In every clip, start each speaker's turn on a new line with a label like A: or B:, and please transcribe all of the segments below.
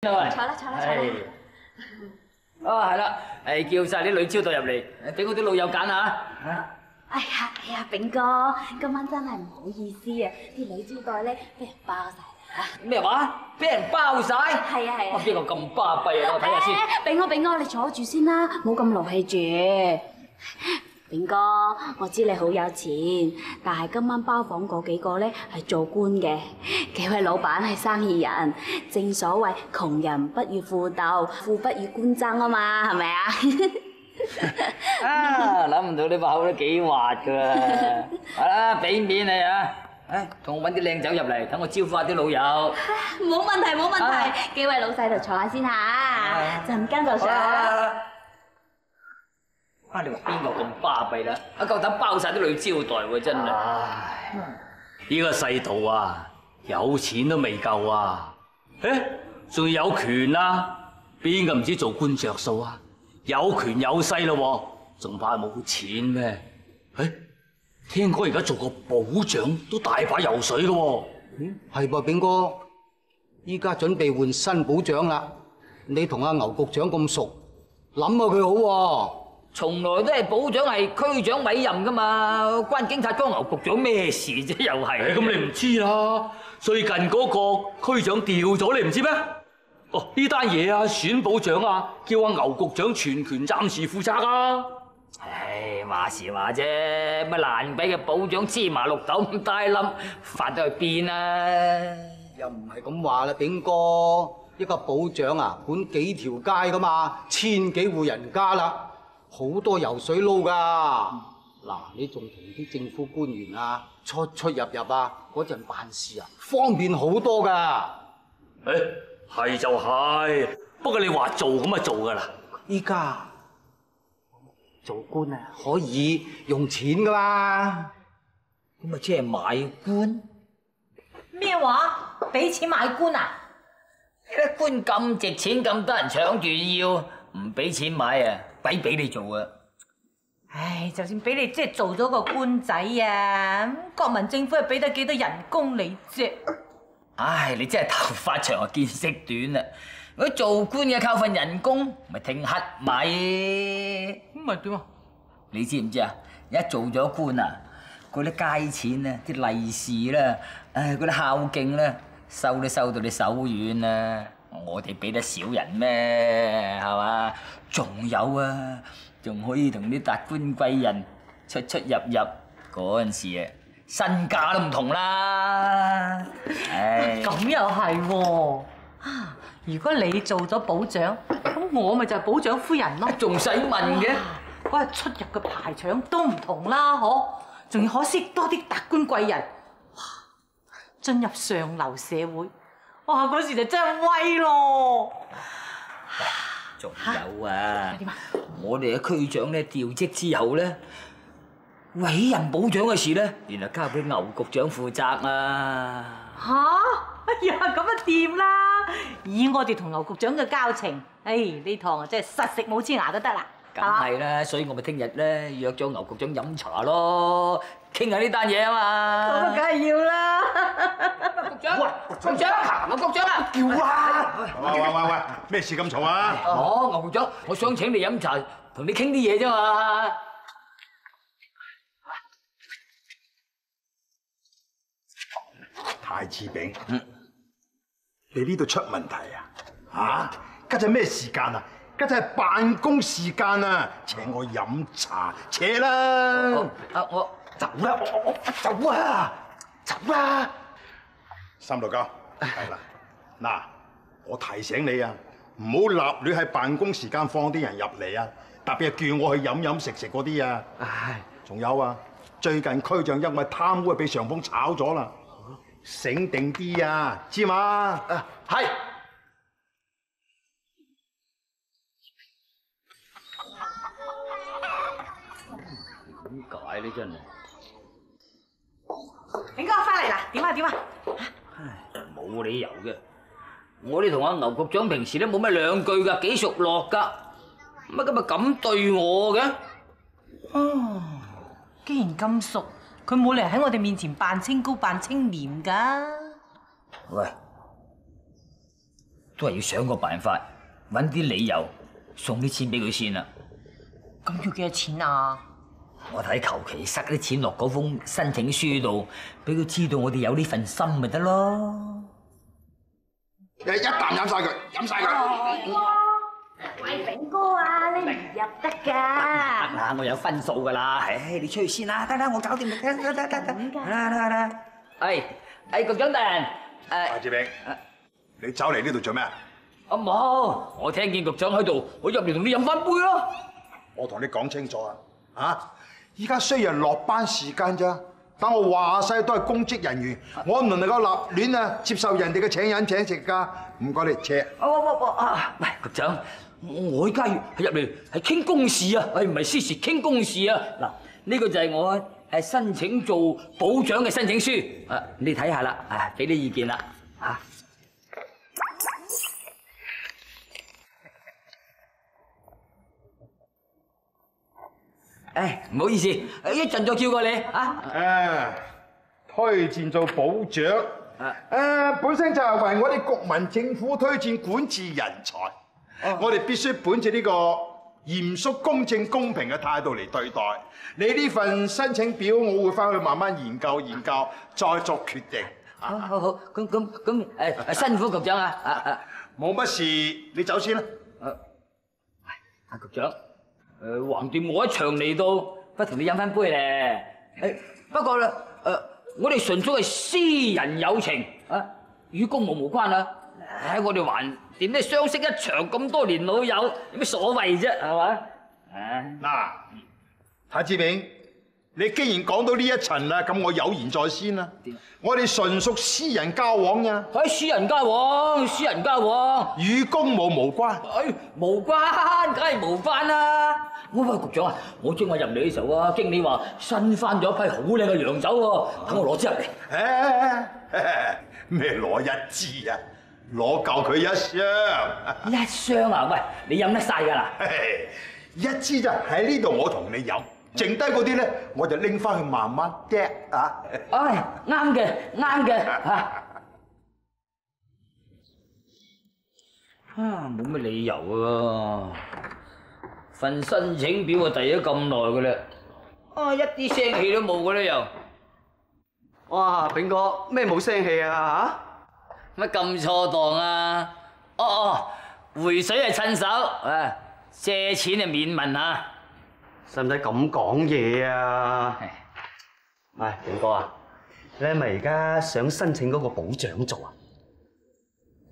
A: 坐啦。哦，係啦，叫晒啲女招待入嚟，俾我啲老友揀下。
B: 哎呀，炳哥，今晚真係唔好意思啊，啲女招待咧俾人包晒啦。
A: 咩話？俾人包晒？
B: 係啊。
A: 邊個咁巴閉啊？我睇下先。
B: 炳哥，你坐住先啦，冇咁勞氣住。炳哥，我知你好有錢，但係今晚包房嗰幾個咧係做官嘅，幾位老闆係生意人。正所謂窮人不與富鬥，富不與官爭啊嘛，係咪啊？
A: 啊，諗唔到你把口都幾滑噶啦！好啦，俾面你啊！同我揾啲靚酒入嚟，等我招呼下啲老友。
B: 冇問題，幾位老細就坐下先嚇，陣間就上。
A: 你話邊個咁巴閉啦？夠膽包晒啲女招待喎，真係！
C: 呢個世道啊，有錢都未夠啊！仲要有權啊，邊個唔知做官着數啊？有權有勢咯，仲怕冇錢咩？聽講而家做個保長都大把油水咯。
D: 係噃，炳哥，依家準備換新保長啦。你同阿牛局長咁熟，諗下佢好喎。
A: 從來都係保長係區長委任噶嘛，關警察幫牛局長咩事啫？又係。
C: 咁你唔知啦，最近嗰個區長調咗，你唔知咩？哦，呢單嘢啊，選保長啊，叫阿牛局長全權暫時負責啊。
A: 話時話啫，乜爛鬼嘅保長芝麻綠豆咁大冧，發到去邊啊？
D: 又唔係咁話啦，炳哥，一個保長啊，管幾條街噶嘛，千幾戶人家啦，好多油水撈噶。嗱，你仲同啲政府官員啊出入啊，嗰陣辦事啊，方便好多噶。
C: 係就係，不過你話做咁就做噶啦。
D: 依家做官啊，可以用錢噶嘛？
A: 咁咪即係買官？
E: 咩話？俾錢買官啊？
A: 啲官咁值錢，咁多人搶住要，唔俾錢買啊，鬼俾你做啊！
E: 唉，就算俾你即係做咗個官仔啊，國民政府係俾得幾多人工你啫？
A: 唉，你真係頭髮長啊，見識短啊！如果做官嘅靠份人工，咪聽黑米。
E: 咁咪點啊？
A: 你知唔知啊？一做咗官啊，嗰啲街錢啊，啲利是啦，嗰啲孝敬啦，收都收到你手軟啊！我哋俾得少人咩？係嘛？仲有啊，仲可以同啲達官貴人出入嗰陣時啊！身價都唔同啦，唉！
E: 咁又係喎，如果你做咗保長，咁我咪就係保長夫人咯。
A: 仲使問嘅？
E: 嗰日出入嘅排場都唔同啦，嗬！仲要可惜多啲達官貴人，哇！進入上流社會，哇！嗰時就真係威咯。
A: 仲有啊，我哋嘅區長咧調職之後咧，委任保長嘅事咧，原來交俾牛局長負責啊！
E: 吓？哎呀，咁啊掂啦！以我哋同牛局長嘅交情，呢堂啊真係實食冇黐牙都得啦。
A: 梗係啦，所以我咪聽日咧約咗牛局長飲茶咯，傾下呢單嘢啊嘛。
E: 咁啊，梗係要啦。
A: 局長，局長，牛局長啊！
F: 叫啦！喂，咩事咁嘈啊？
A: 牛局長，我想請你飲茶，同你傾啲嘢啫嘛。
F: 太子炳，你呢度出問題啊？家陣咩時間啊？家陣係辦公時間啊！請我飲茶，扯啦！
A: 我
F: 走啦！我走啊！走啦！三道交係啦，嗱，我提醒你啊，唔好立亂喺辦公時間放啲人入嚟啊！特別係叫我去飲食嗰啲啊！唉，仲有啊，最近區長因為貪污被上峰炒咗啦。醒定啲啊，知嘛？係。
A: 點解咧？真係。
E: 炳哥翻嚟啦，點啊？
A: 冇理由嘅，我哋同阿牛局長平時都冇咩兩句噶，幾熟絡噶，乜今日咁對我嘅？
E: 既然咁熟。佢冇理由喺我哋面前扮清高扮清廉㗎。
A: 喂，都係要想個辦法，揾啲理由送啲錢俾佢先啦。
E: 咁要幾多錢啊？
A: 我睇求其塞啲錢落嗰封申請書度，俾佢知道我哋有呢份心咪得咯。
F: 一啖飲晒佢，飲晒佢。
B: 喂，炳哥啊，你唔入得㗎。
A: 得啦，我有分數㗎啦。唉，你出去先啦，得啦，我搞掂。得。局長大人，
F: 夏志明，你走嚟呢度做咩啊？
A: 冇，我聽見局長喺度，我入嚟同你飲翻杯咯。
F: 我同你講清楚啊！依家雖然落班時間咋，但我話晒都係公職人員，我唔能夠立亂啊接受人哋嘅請飲請食㗎。唔該你車。
A: 喂，局長，我依家係入嚟係傾公事啊，唔係私事傾公事啊。嗱，呢個就係我係申請做保長嘅申請書，你睇下啦，俾啲意見啦，嚇。唔好意思，一陣再叫過你啊。
F: 推薦做保長，本身就係為我哋國民政府推薦管治人才。我哋必須本着呢個嚴肅、公正、公平嘅態度嚟對待。你呢份申請表，我會翻去慢慢研究，再作決定。
A: 好，咁辛苦局長啊！
F: 冇乜事，你走先啦。
A: 局長。橫掂我一場嚟到，不同你飲翻杯咧。不過咧，我哋純粹係私人友情啊，與公務無關啊。我哋還掂咧相識一場咁多年老友，有咩所謂啫？係嘛？
F: 嗱，夏志明，你既然講到呢一層啦，咁我有言在先啦。我哋純屬私人交往咋。
A: 私人交往，
F: 與公務無關。
A: 無關，梗係無關啦。喂，局長啊，我將我入嚟嘅時候啊，經理話新翻咗一批好靚嘅洋酒喎，等我攞支入嚟。
F: 咩攞一支啊？攞夠佢一箱。
A: 一箱啊？喂，你飲得晒㗎啦？
F: 一支就喺呢度，我同你飲。剩低嗰啲咧，我就拎翻去慢慢嗒啊！
A: 啱嘅嚇。冇乜理由喎，份申請表我遞咗咁耐㗎啦，一啲聲氣都冇㗎啦又。
G: 哇，炳哥咩冇聲氣啊
A: 嚇？乜咁錯當啊？回水係趁手，借錢係免問嚇。
G: 使唔使咁講嘢啊？炳哥啊，你係咪而家想申請嗰個保長做啊？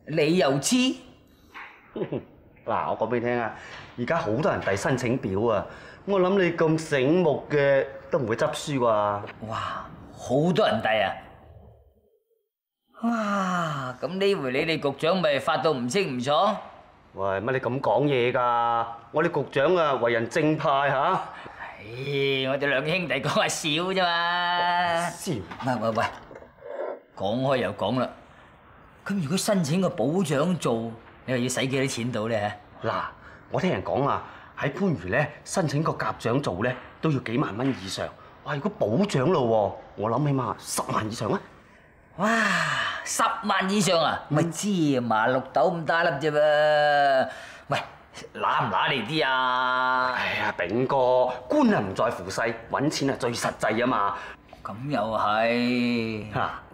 A: 你又知？
G: 嗱，我講俾你聽啊，而家好多人遞申請表啊，我諗你咁醒目嘅都唔會執輸啩？
A: 哇，好多人遞啊！哇，咁呢回你哋局長咪發到唔清唔楚？
G: 喂，乜你咁講嘢㗎？我哋局長啊，為人正派嚇。
A: 我哋兩兄弟講下笑啫嘛。
G: 笑？
A: 喂，講開又講啦。咁如果申請個保長做，你又要使幾多錢到咧？
G: 嗱，我聽人講啊，喺番禺咧申請個甲長做咧都要幾萬蚊以上。哇，如果保長咯喎，我諗起碼10萬以上啊！
A: 哇，10萬以上啊？咪芝麻綠豆咁大粒啫噃。喂，揦唔揦你啲啊？
G: 哎呀，炳哥，官啊唔在乎勢，揾錢係最實際啊嘛。
A: 咁又係。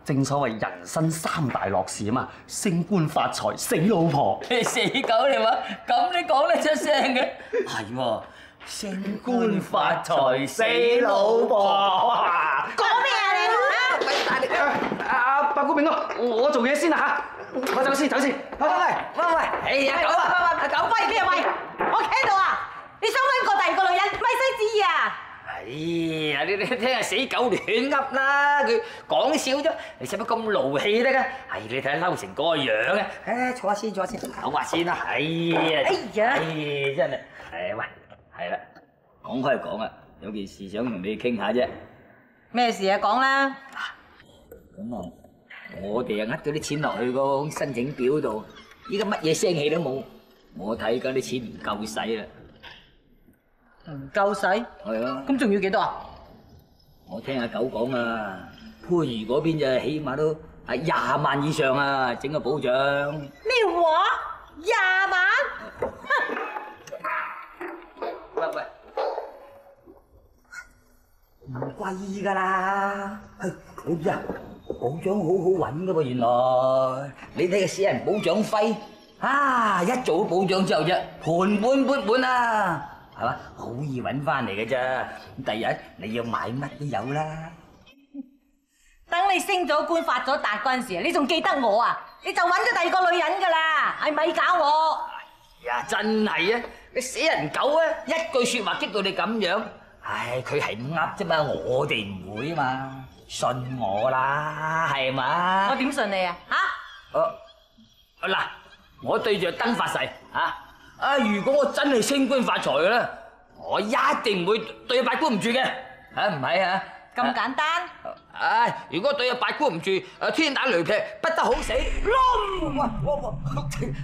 G: 正所謂人生3大樂事啊嘛，升官發財死老婆。
A: 死狗你話，咁你講得出聲嘅？係喎，升官發財死老婆。
E: 講咩啊你？
G: 白姑炳哥，我做嘢先啦嚇，我走先。喂，
A: 哎呀，
E: 狗喂咩喂？我企喺度啊！你想揾個第二個女人，咪使旨意啊！
A: 哎呀，你聽下死狗亂噏啦，佢講笑啫，你使乜咁勞氣得㗎？你睇下嬲成嗰個樣啊！坐下先，唞下先啦。哎呀，真係，喂，係啦，講開講啊，有件事想同你傾下啫。
E: 咩事啊？講啦。
A: 咁啊，我哋啊呃咗啲錢落去個申請表度，依家乜嘢聲氣都冇，我睇緊啲錢唔夠使啦。
E: 唔夠使？
A: 係啊。
E: 咁仲要幾多啊？
A: 我聽阿狗講啊，番禺嗰邊就起碼都係20萬以上啊，整個保障。
E: 咩話20萬？
A: 喂，唔貴㗎啦。哎呀，保獎好好揾㗎喎，原來你睇個死人保獎費啊！一做保獎之後啫，盤滿缽滿啊，係嘛？好易揾翻嚟嘅啫。第日你要買乜都有啦。
E: 等你升咗官發咗達嗰陣時，你仲記得我啊？你就揾咗第二個女人㗎啦，係咪搞我？
A: 呀，真係啊！你死人狗啊！一句説話激到你咁樣，唉，佢係唔噏啫嘛，我哋唔會啊嘛，信我啦，係嘛？
E: 我點信你啊？嚇！
A: 嗱，我對住燈發誓啊！如果我真係升官發財嘅咧，我一定唔會對八姑唔住嘅，唔係啊？
E: 咁簡單？
A: 唉，如果對阿八姑唔住，天打雷劈，不得好死。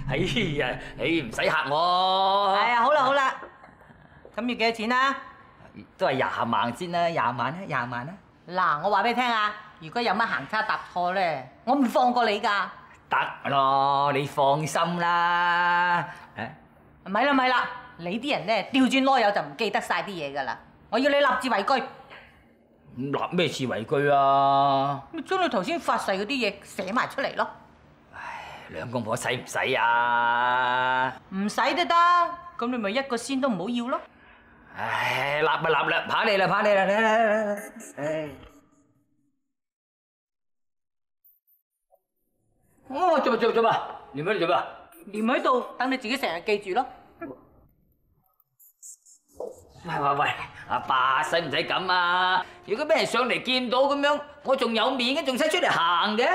A: 哎呀，你唔使嚇我。
E: 係啊，好啦好啦，咁要幾多錢啊？
A: 都係20萬先啦，20萬啦，20萬啦。
E: 嗱，我話俾你聽啊，如果有乜行差踏錯咧，我唔放過你㗎。
A: 得咯，你放心啦。
E: 咪啦咪啦，你啲人咧調轉囉柚就唔記得晒啲嘢㗎啦。我要你立志為據。
A: 立咩字為據啊？
E: 咪將你頭先發誓嗰啲嘢寫埋出嚟咯。
A: 唉，兩公婆使唔使啊？
E: 唔使都得，咁你咪一個仙都唔好要咯。
A: 唉，立啊立啦，怕你啦，嚟！唉，做乜？連喺度做乜？
E: 連喺度，等你自己成日記住咯。
A: 喂，阿爸使唔使咁啊？如果俾人上嚟見到咁樣，我仲有面嘅，仲使出嚟行嘅？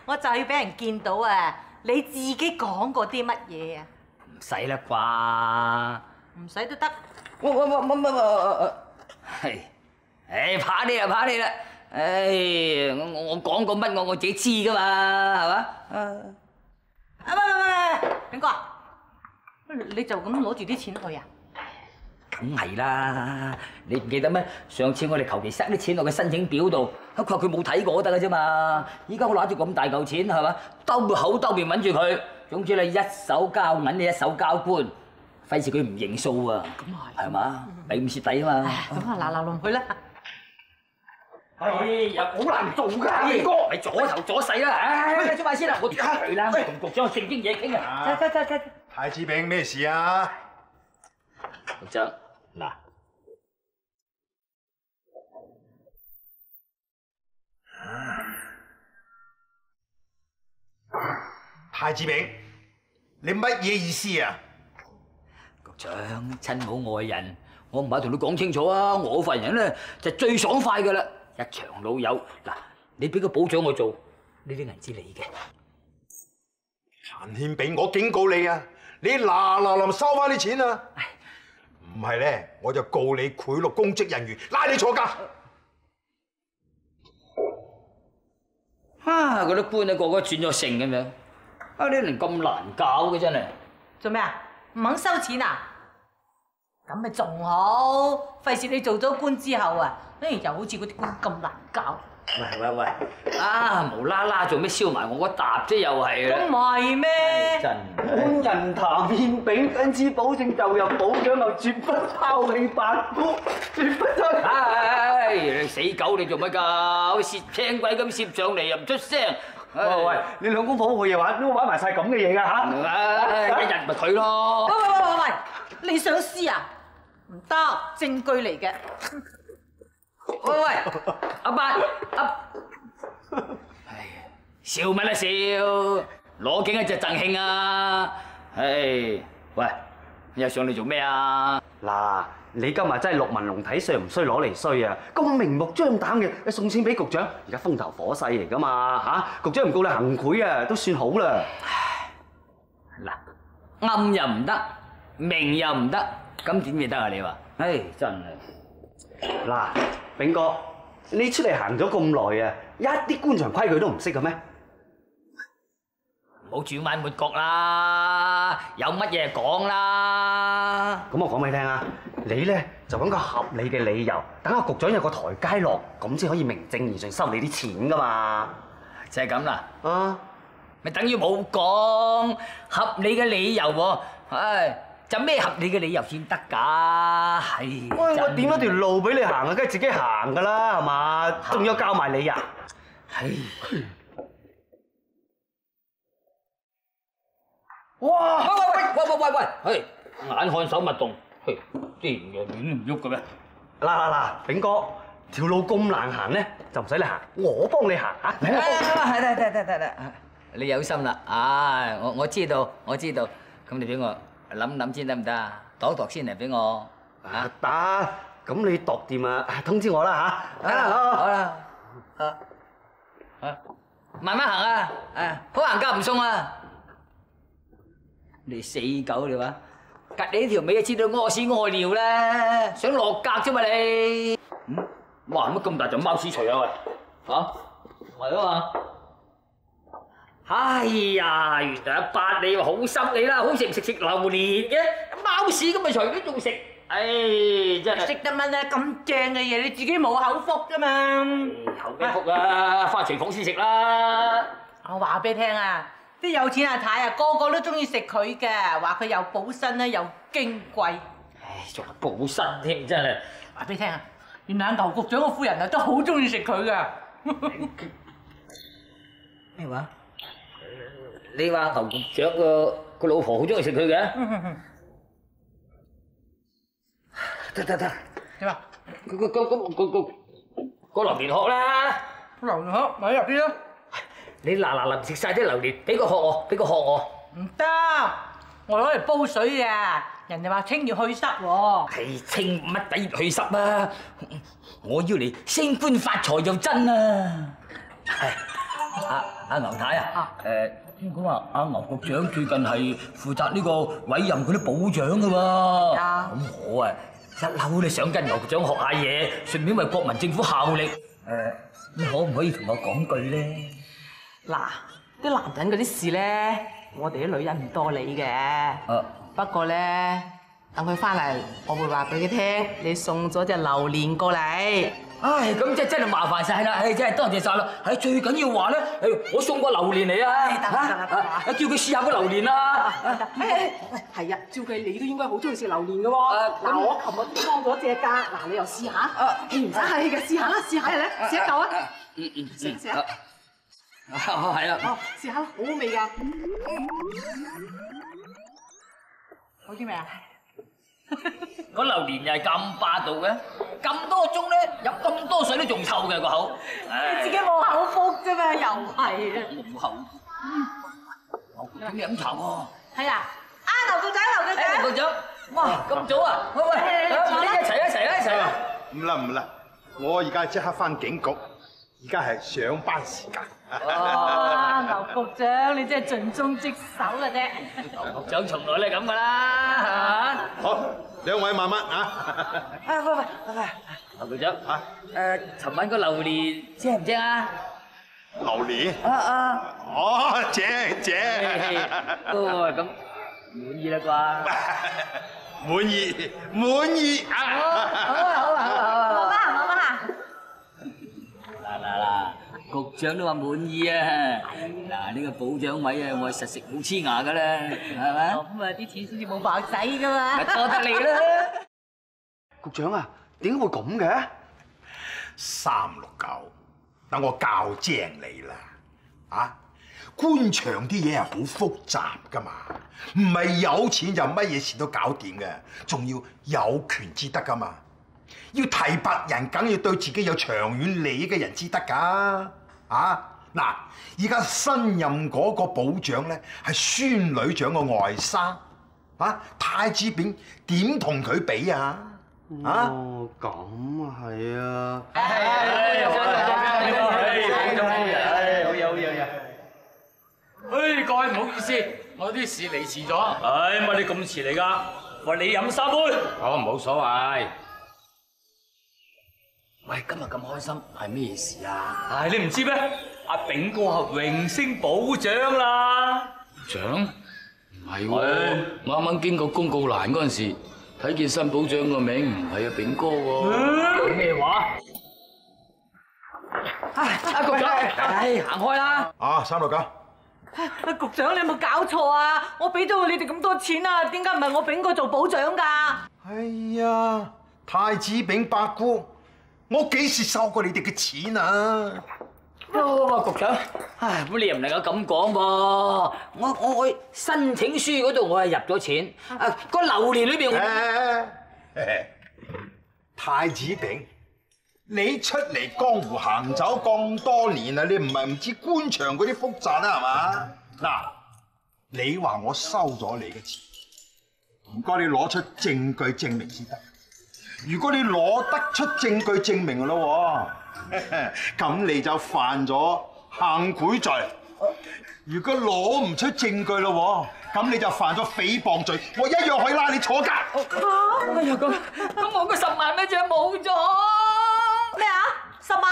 E: 我就要俾人見到啊！你自己講過啲乜嘢啊？
A: 唔使啦啩？
E: 唔使都得。
A: 係，唉，怕你啦！唉，我講過乜我自己知噶嘛，係嘛？
E: 喂，炳哥啊，你就咁攞住啲錢去啊？
A: 梗係啦，你唔記得咩？上次我哋求其塞啲錢落個申請表度，佢話佢冇睇過得㗎啫嘛。依家我攞住咁大嚿錢係嘛，兜口兜面揾住佢，總之你一手交銀，你一手交官，費事佢唔認數啊。咁啊係嘛，你唔蝕底啊嘛。
E: 咁啊嗱落去啦。
A: 哎呀，好難做㗎，炳哥，你左頭左勢啦，唉，出快先啦，我出嚟啦，同局長正經嘢傾啊。走。
F: 太子炳咩事啊？
A: 局長，嗱，
F: 太子炳，你乜嘢意思啊？
A: 局長親好愛人，我唔係同你講清楚啊！我份人咧就最爽快㗎啦，一場老友。嗱，你俾個保獎我做，呢啲銀紙你嘅。
F: 陳憲炳，我警告你啊！你嗱臨收翻啲錢啊！唔係咧，我就告你賄賂公職人員，拉你坐監。
A: 嗰啲官啊個個轉咗性咁樣，你人咁難搞嘅真係。
E: 做咩啊？唔肯收錢啊？咁咪仲好，費事你做咗官之後啊，又好似嗰啲官咁難搞。
A: 喂，無啦啦做咩燒埋我嗰沓啫？又係
E: 咁唔係咩？
A: 真
G: 本人譚憲炳謹此保證就任保獎後絕不拋棄八姑，絕不得。
A: 唉，你死狗你做乜㗎？好似攝青鬼咁攝上嚟又唔出聲。
G: 喂，你兩公婆冇嘢玩，都玩埋晒咁嘅嘢㗎嚇！
A: 一日咪佢咯。
E: 喂，你想試啊？唔得，證據嚟嘅。
A: 喂，阿伯，唉，笑乜啦笑？攞景一隻贈慶啊！唉，喂，你又上嚟做咩啊？
G: 嗱，你今日真係六文龍睇衰唔衰攞嚟衰啊！咁明目張膽嘅，你送錢俾局長，而家風頭火勢嚟㗎嘛嚇！局長唔告你行賄啊，都算好啦。
A: 嗱，暗又唔得，明又唔得，咁點至得啊？你話？唉，真係。
G: 嗱，炳哥，你出嚟行咗咁耐啊，一啲官場規矩都唔識嘅咩？
A: 唔好轉彎抹角啦，有乜嘢講啦。
G: 咁我講俾你聽啊，你咧就揾個合理嘅理由，等個局長有個台階落，咁先可以名正言順收你啲錢噶嘛。
A: 就係咁啦。
G: 啊，
A: 咪等於冇講合理嘅理由喎。唉，就咩合理嘅理由先得㗎？係。
G: 喂，我點咗條路俾你行啊，梗係自己行㗎啦，係嘛？仲要教埋你啊？
A: 係。
G: 哇！
A: 喂，眼看手勿動，嘿，啲嘢亂唔喐嘅咩？
G: 嗱，炳哥，條路咁難行咧，就唔使你行，我幫你行啊！
A: 得，你有心啦，啊，我知道，咁你俾我諗諗先得唔得啊？度先嚟俾我。
G: 啊得，咁你度掂啊，通知我啦嚇。
A: 好啦，慢慢行啊，好行夾唔送啊！你死狗你話，趌你呢條尾就知道屙屎屙尿啦，想落格啫嘛你。哇！乜咁大隻貓屎除啊喂？嚇，係啊嘛。哎呀，原來阿伯你話好心你啦，好食唔食榴蓮嘅貓屎咁咪除咗仲食，唉真係。
E: 識得乜啊？咁正嘅嘢你自己冇口福㗎嘛？
A: 口咩福啊？翻廚房先食啦。
E: 我話俾你聽啊！啲有錢阿太啊，個個都中意食佢嘅，話佢又補身啦，又矜貴。
A: 唉，仲話補身添，真係。
E: 話俾你聽啊，原來牛局長個夫人啊都好中意食佢㗎。
A: 咩話？你話牛局長個老婆好中意食佢嘅？得。
E: 點啊？
A: 個榴蓮殼啦。
E: 榴蓮殼咪入邊咯。
A: 你嗱食晒啲榴蓮，俾個殼我。
E: 唔得，我攞嚟煲水啊！人哋話清熱去濕喎。
A: 係清乜抵熱去濕啊！我要嚟升官發財就真啊！阿牛太啊，聽講話阿牛局長最近係負責呢個委任嗰啲保長㗎喎。咁我啊一嬲你想跟牛局長學下嘢，順便為國民政府效力。你可唔可以同我講句咧？
E: 嗱，啲男人嗰啲事咧，我哋啲女人唔多理嘅。不過咧，等佢翻嚟，我會話俾佢聽，你送咗隻榴蓮過嚟。
A: 唉，咁真係麻煩晒啦！唉，真係多謝晒啦！係最緊要話咧，我送個榴蓮嚟啊！得，叫佢試下個榴蓮啦！
H: 係啊，照計你都應該好中意食榴蓮嘅喎。嗱，我琴日都幫咗隻㗎，嗱你又試下。唔使客氣嘅，試下啦，試下嚟，試一嚿啊！試下。
A: 係啊。
H: 試下啦，好好味㗎。
E: 好啲未啊？
A: 個榴蓮又係咁霸道嘅，咁多個鐘咧，飲咁多水都仲臭嘅個口。
E: 你自己冇口福啫嘛，又係啊！
A: 冇口。點飲茶喎？
E: 係啊！劉局長，
A: 劉局長，哇咁早啊！喂，一齊啊！
F: 唔啦，我而家即刻翻警局，而家係上班時間。
E: 劉局長，你真係盡忠職守嘅啫。
A: 劉局長從來都係咁噶啦，係嘛？
F: 好，兩位慢慢啊。
A: 喂，劉局長啊，尋晚個榴蓮正唔正啊？
F: 榴蓮？哦，正。
A: 咁滿意啦啩？
F: 滿意啊！
A: 好啊！
E: 我媽。
A: 嗱，局長都話滿意啊！嗱，呢個保長位啊，我實食好黐牙噶啦，係咪？
E: 咁啊，啲錢先至冇白使噶嘛。
A: 多得你啦！
G: 局長啊，點解會咁嘅
F: ？369，等我教正你啦！啊，官場啲嘢係好複雜噶嘛，唔係有錢就乜嘢事都搞掂嘅，仲要有權至得噶嘛。要提拔人，梗要對自己有長遠利益嘅人至得㗎。啊，嗱，而家新任嗰個保長咧係孫女長個外甥，啊，太子炳點同佢比啊？
G: 哦，咁啊係啊！
C: 好嘢！各位唔好意思，我啲事嚟遲咗。乜你咁遲嚟㗎？喂，你飲3杯。好，冇所謂。
A: 喂，今日咁開心係咩事啊？
C: 你唔知咩？阿炳哥係榮升保長啦。
I: 長？唔係喎，我啱啱經過公告欄嗰陣時，睇見新保長個名唔係阿炳哥喎。
A: 咩話？阿局長，行開啦！
F: 啊，369，
E: 局長，你有冇搞錯啊？我俾咗你哋咁多錢啊，點解唔係我炳哥做保長㗎？
F: 哎呀，太子炳伯姑，我幾時收過你哋嘅錢啊？
A: 局長，唉，咁你又唔能夠咁講噃。我申請書嗰度我係入咗錢，個流年裏邊
F: 太子炳，你出嚟江湖行走咁多年啦，你唔係唔知官場嗰啲複雜啊，係嘛？嗱，你話我收咗你嘅錢，唔該你攞出證據證明先得。如果你攞得出證據證明咯，咁你就犯咗行賄罪。如果攞唔出證據咯，咁你就犯咗誹謗罪，我一樣可以拉你坐監。
A: 哎呀，咁我個10萬蚊就冇咗。
E: 咩啊？10萬？